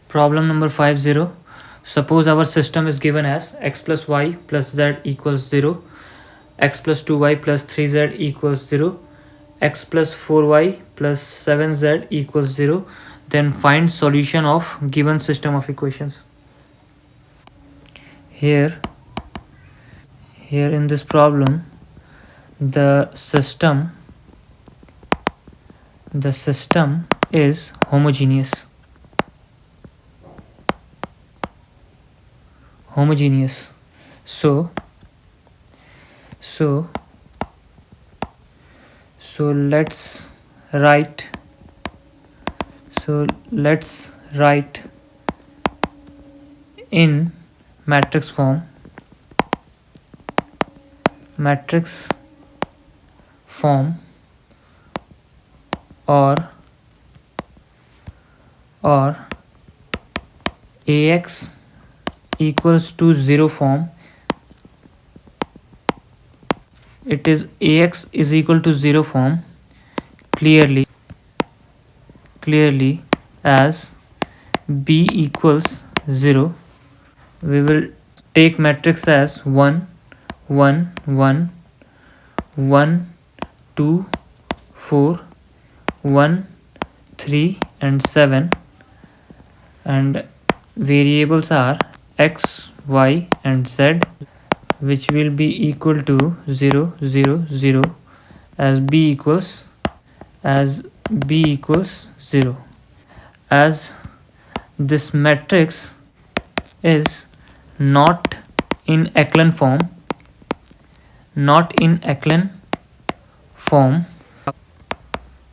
Problem number 50. Suppose our system is given as x plus y plus z equals 0, x plus 2y plus 3z equals 0, x plus 4y plus 7z equals 0. Then find solution of given system of equations. Here in this problem, the system is homogeneous. So let's write in matrix form or ax equals to 0 form. It is ax is equal to 0 form clearly as b equals 0. We will take matrix as 1 1 1 1 2 4 1 3 and 7, and variables are x, y and z, which will be equal to 0 0 0 as b equals 0. As this matrix is not in echelon form,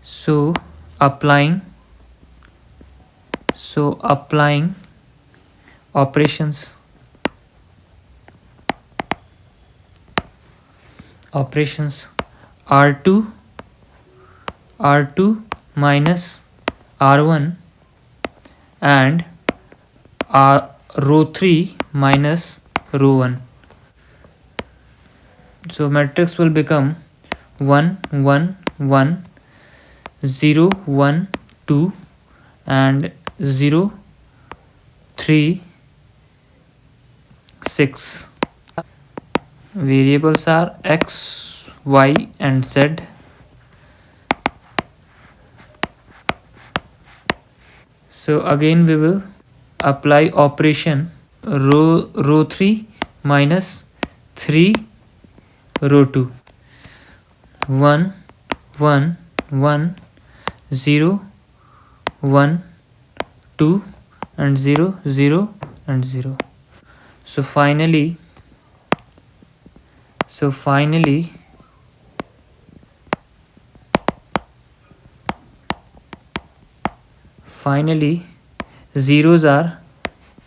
so applying operations r2 minus r1 and row 3 minus row 1. So matrix will become 1 1 1 0 1 2 and 0 3 6. Variables are x, y and z. So again we will apply operation row 3 minus 3 row 2. 1 1 1 0 1 2 and 0 0 and 0. So finally 0s are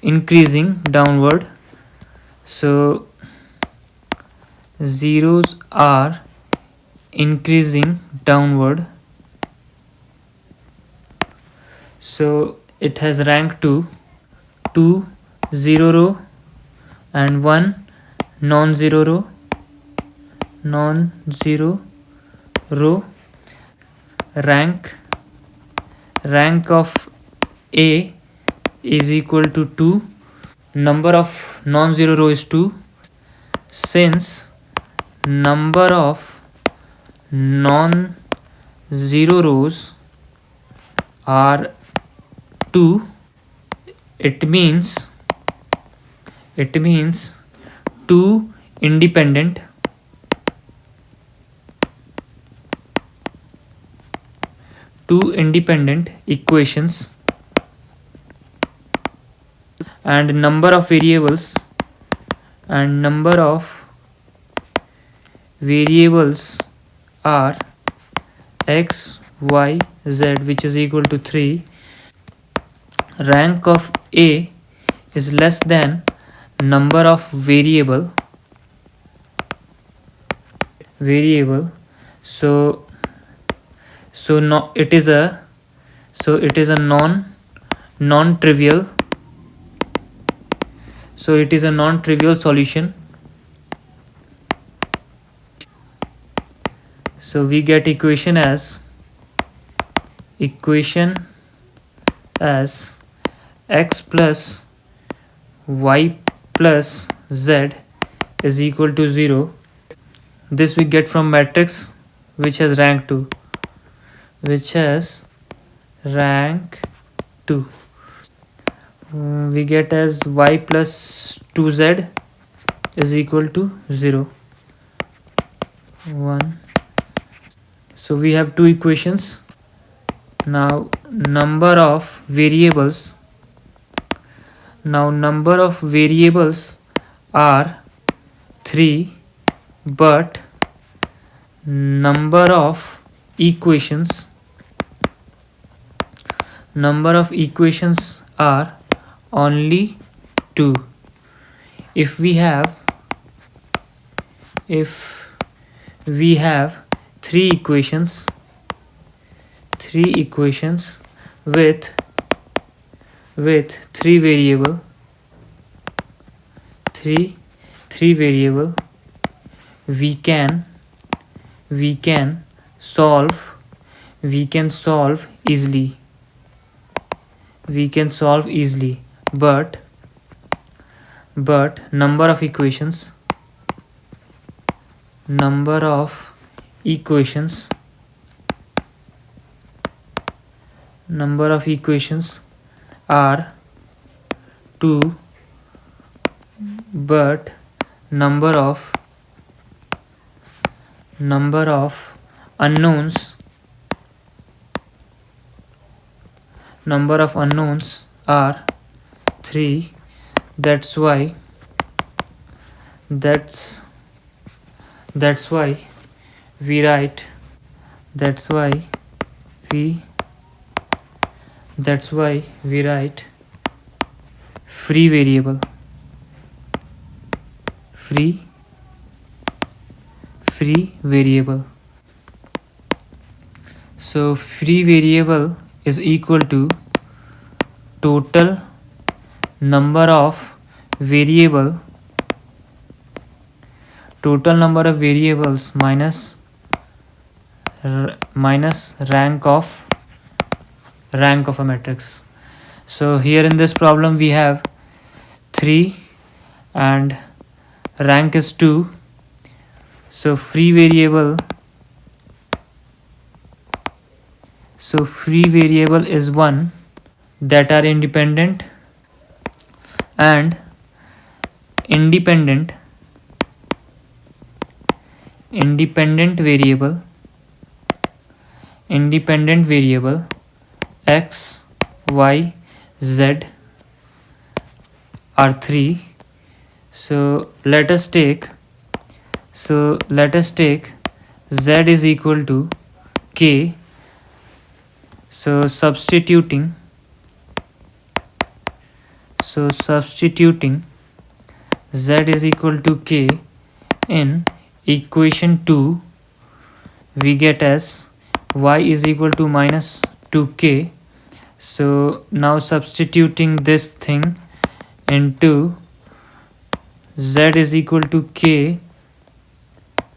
increasing downward. So zeros are increasing downward. So it has rank to 2 0 row and 1 non-zero row. Rank of A is equal to 2. Number of non-zero row is 2. Since number of non-zero rows are 2, it means 2 independent equations, and number of variables are x, y, z, which is equal to 3. Rank of A is less than number of variable. So no, it is a non-trivial. So it is a non-trivial solution. So we get equation as x plus y plus z is equal to 0. This we get from matrix which has rank 2. Which has rank 2. We get as y plus 2z is equal to 0. 1. So we have two equations. Now number of variables are 3, but number of equations are only 2. If we have three equations with three variable we can solve easily. But number of equations are 2, but number of unknowns are 3. That's why we write free variable. So free variable is equal to total number of variables minus rank of a matrix. So here in this problem we have 3 and rank is 2. So free variable is 1 that are independent, and independent variable x, y, z are 3. So let us take z is equal to k. So substituting z is equal to k in equation 2, we get as y is equal to minus 2k. So now substituting this thing into z is equal to k,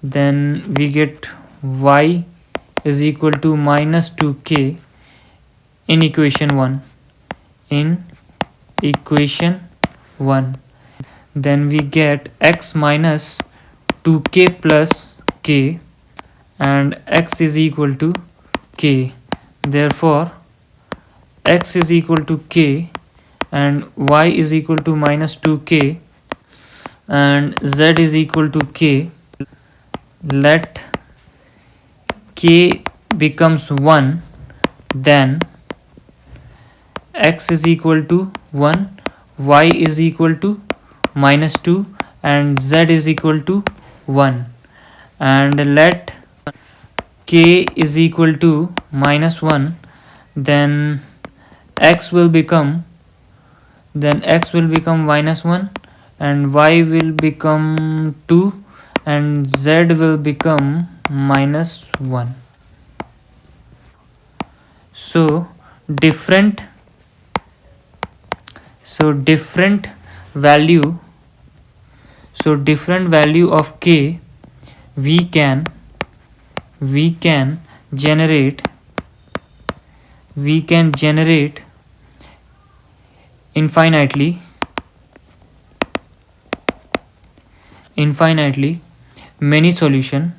then we get y is equal to minus 2k in equation 1. Then we get x minus 2k plus k, and x is equal to k. Therefore x is equal to k and y is equal to minus 2k and z is equal to k. Let k becomes 1, then x is equal to 1, y is equal to minus 2 and z is equal to 1. And let k is equal to minus 1, then x will become minus 1 and y will become 2 and z will become minus 1. So different value of k we can generate infinitely many solution,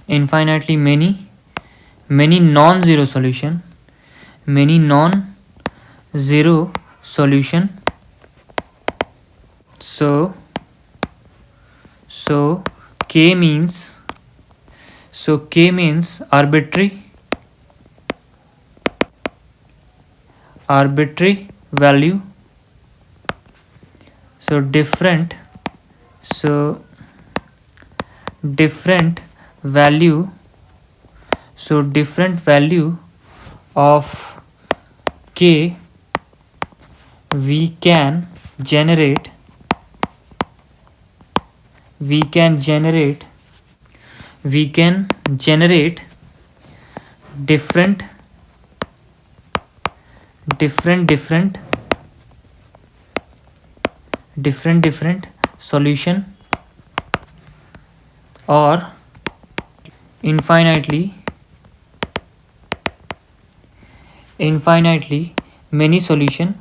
infinitely many non-zero solution, many non-zero solution. So k means arbitrary value. So different value, different value of k we can generate different solution, or infinitely many solution,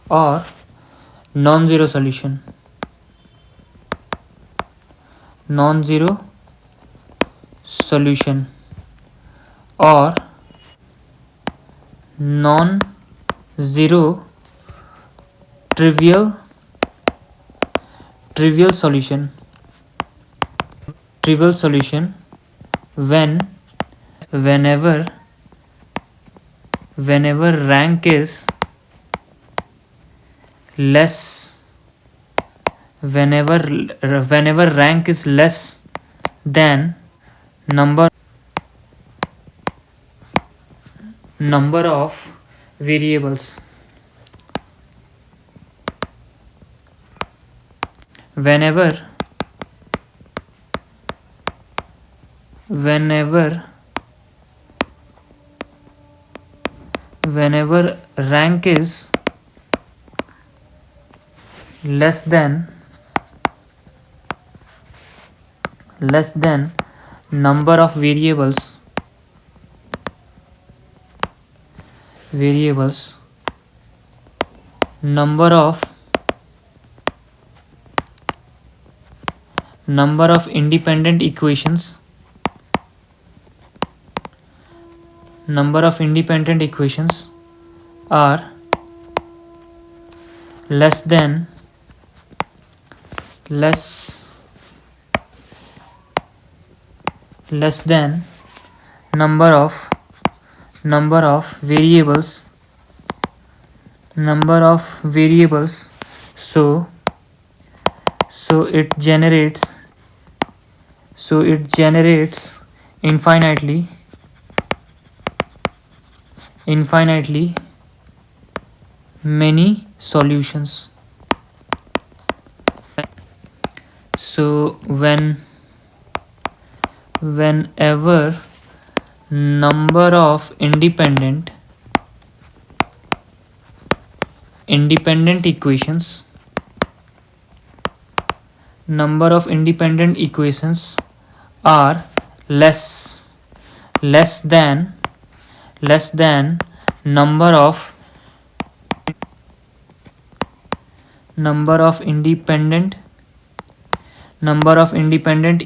or non-zero solution, or non-zero trivial solution, whenever rank is less, whenever rank is less than number of variables, whenever rank is less than number of variables, number of independent equations, are less than number of variables, so it generates infinitely many solutions. So whenever number of independent equations are less than number of independent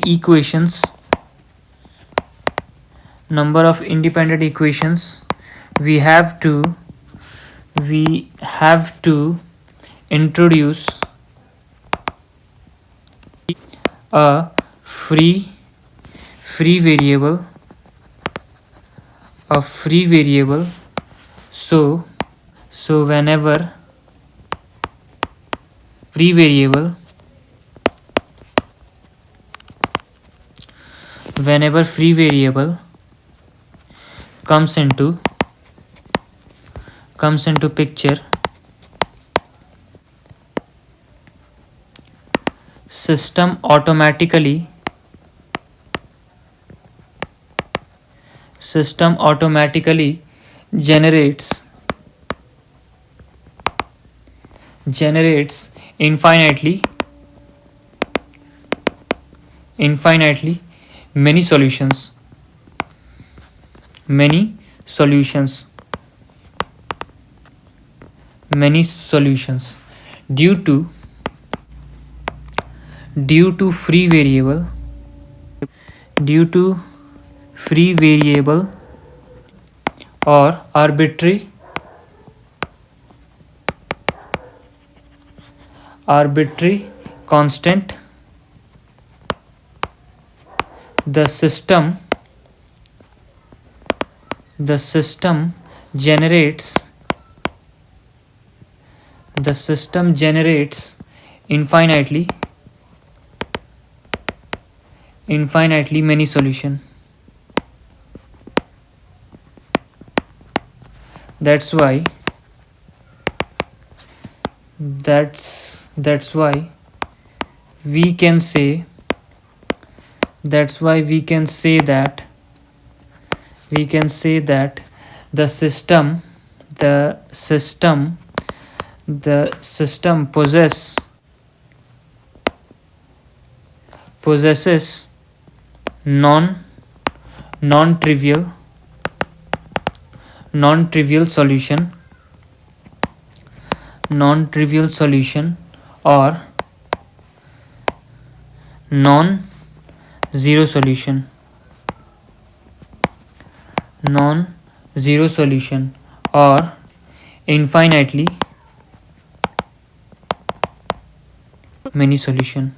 equations, we have to introduce a free variable, so whenever free variable comes into picture, system automatically generates infinitely many solutions. many solutions due to free variable or arbitrary constant. The system generates infinitely many solutions. That's why we can say that the system possesses non-trivial solution or non-zero solution or infinitely many solution.